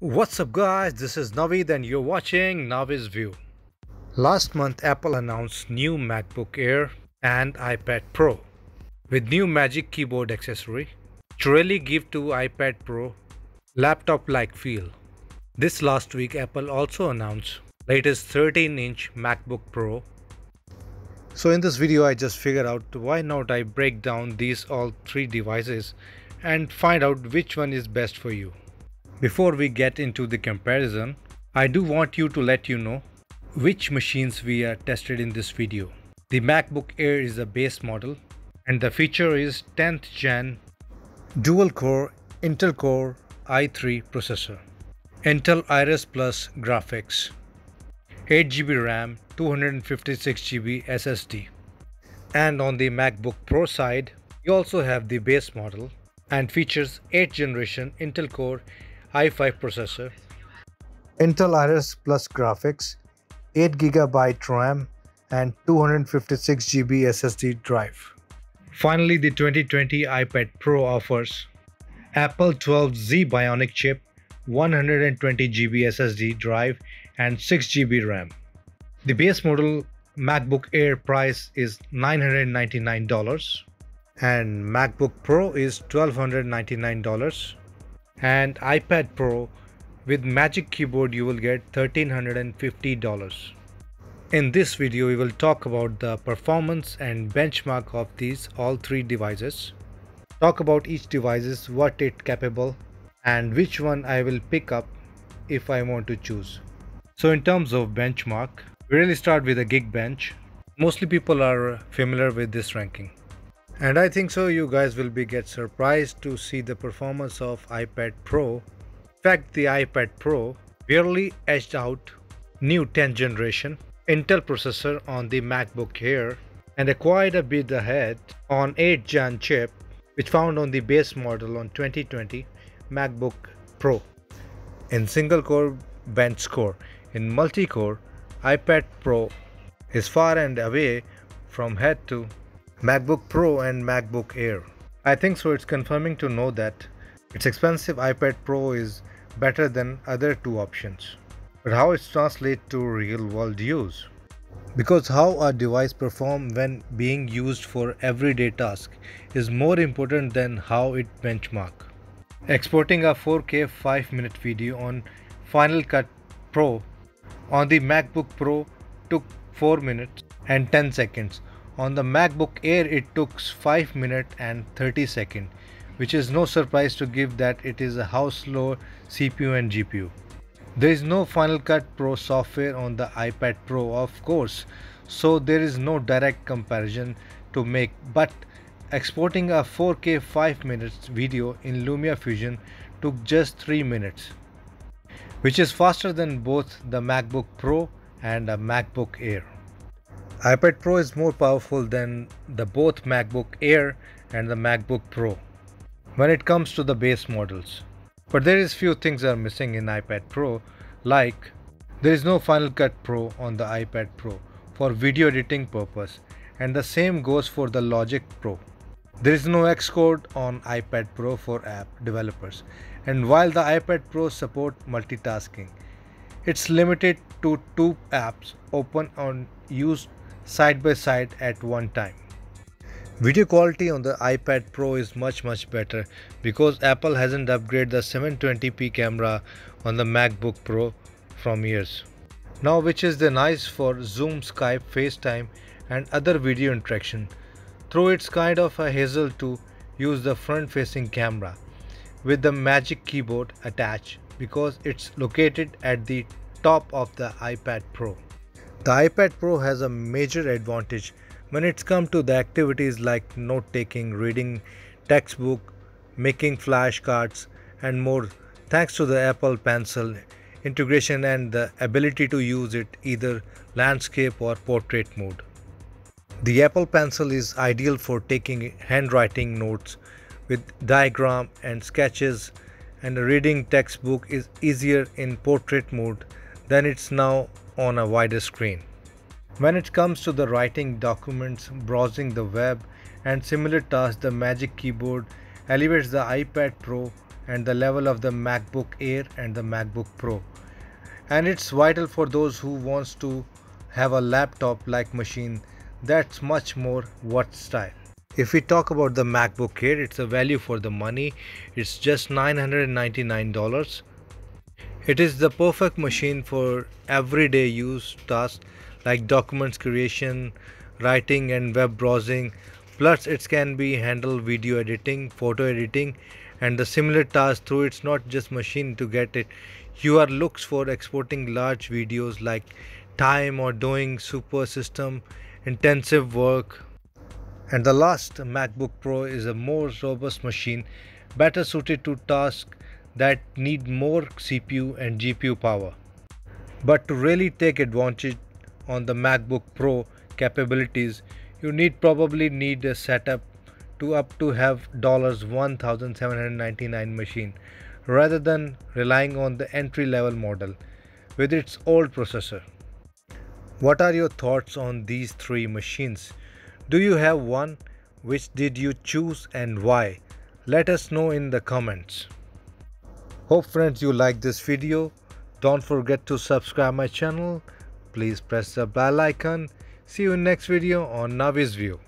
What's up guys, this is Navid and you're watching Navid's View. Last month Apple announced new MacBook Air and iPad Pro with new Magic Keyboard accessory to really give to iPad Pro laptop-like feel. This last week Apple also announced latest 13-inch MacBook Pro. So in this video I just figured out why not I break down these all three devices and find out which one is best for you. Before we get into the comparison, I do want you to let you know which machines we are tested in this video. The MacBook Air is a base model and the feature is 10th gen dual core Intel Core i3 processor, Intel Iris Plus graphics, 8GB RAM, 256GB SSD. And on the MacBook Pro side, you also have the base model and features 8th generation Intel Core i5 processor, Intel Iris Plus graphics, 8GB RAM and 256GB SSD drive. Finally, the 2020 iPad Pro offers Apple 12Z Bionic chip, 120GB SSD drive and 6GB RAM. The base model MacBook Air price is $999 and MacBook Pro is $1,299. And iPad Pro with Magic Keyboard you will get $1,350. In this video we will talk about the performance and benchmark of these all three devices, talk about each device, what it capable and which one I will pick up if I want to choose. So in terms of benchmark, we really start with a Geekbench. Mostly people are familiar with this ranking. And I think so you guys will get surprised to see the performance of iPad Pro. In fact, the iPad Pro barely edged out new 10th generation Intel processor on the MacBook Air and acquired a bit ahead on 8th gen chip which found on the base model on 2020 MacBook Pro. In single core bench score, in multi-core, iPad Pro is far and away from head to MacBook Pro and MacBook Air. I think so it's confirming to know that its expensive iPad Pro is better than other two options. But how it translates to real world use? Because how a device performs when being used for everyday tasks is more important than how it benchmark. Exporting a 4K 5-minute video on Final Cut Pro on the MacBook Pro took 4 minutes and 10 seconds. On the MacBook Air it took 5 minutes and 30 seconds, which is no surprise to give that it is a house slow CPU and GPU. There is no Final Cut Pro software on the iPad Pro of course, so there is no direct comparison to make, but exporting a 4K 5 minutes video in Lumia Fusion took just 3 minutes, which is faster than both the MacBook Pro and a MacBook Air. iPad Pro is more powerful than the both MacBook Air and the MacBook Pro when it comes to the base models. But there is few things are missing in iPad Pro, like there is no Final Cut Pro on the iPad Pro for video editing purpose, and the same goes for the Logic Pro. There is no Xcode on iPad Pro for app developers, and while the iPad Pro support multitasking, it's limited to 2 apps open on used side by side at one time. Video quality on the iPad Pro is much better because Apple hasn't upgraded the 720p camera on the MacBook Pro from years now, which is the nice for Zoom, Skype, FaceTime and other video interaction, though it's kind of a hassle to use the front facing camera with the Magic Keyboard attached because it's located at the top of the iPad Pro. The iPad Pro has a major advantage when it's come to the activities like note taking, reading textbook, making flashcards and more, thanks to the Apple Pencil integration and the ability to use it either landscape or portrait mode. The Apple Pencil is ideal for taking handwriting notes with diagram and sketches, and reading textbook is easier in portrait mode than it's now on a wider screen. When it comes to the writing documents, browsing the web and similar tasks, the Magic Keyboard elevates the iPad Pro and the level of the MacBook Air and the MacBook Pro. And it's vital for those who wants to have a laptop like machine that's much more versatile. If we talk about the MacBook Air, it's a value for the money. It's just $999. It is the perfect machine for everyday use tasks like documents creation, writing and web browsing. Plus it can be handle video editing, photo editing and the similar tasks through. It's not just machine to get it. You are looks for exporting large videos like time or doing super system intensive work. And the last MacBook Pro is a more robust machine, better suited to tasks that need more CPU and GPU power. But to really take advantage on the MacBook Pro capabilities, you probably need a setup to up to have $1,799 machine rather than relying on the entry level model with its old processor. What are your thoughts on these three machines? Do you have one? Which did you choose and why? Let us know in the comments. Hope friends you like this video. Don't forget to subscribe my channel. Please press the bell icon. See you in next video on Navi's View.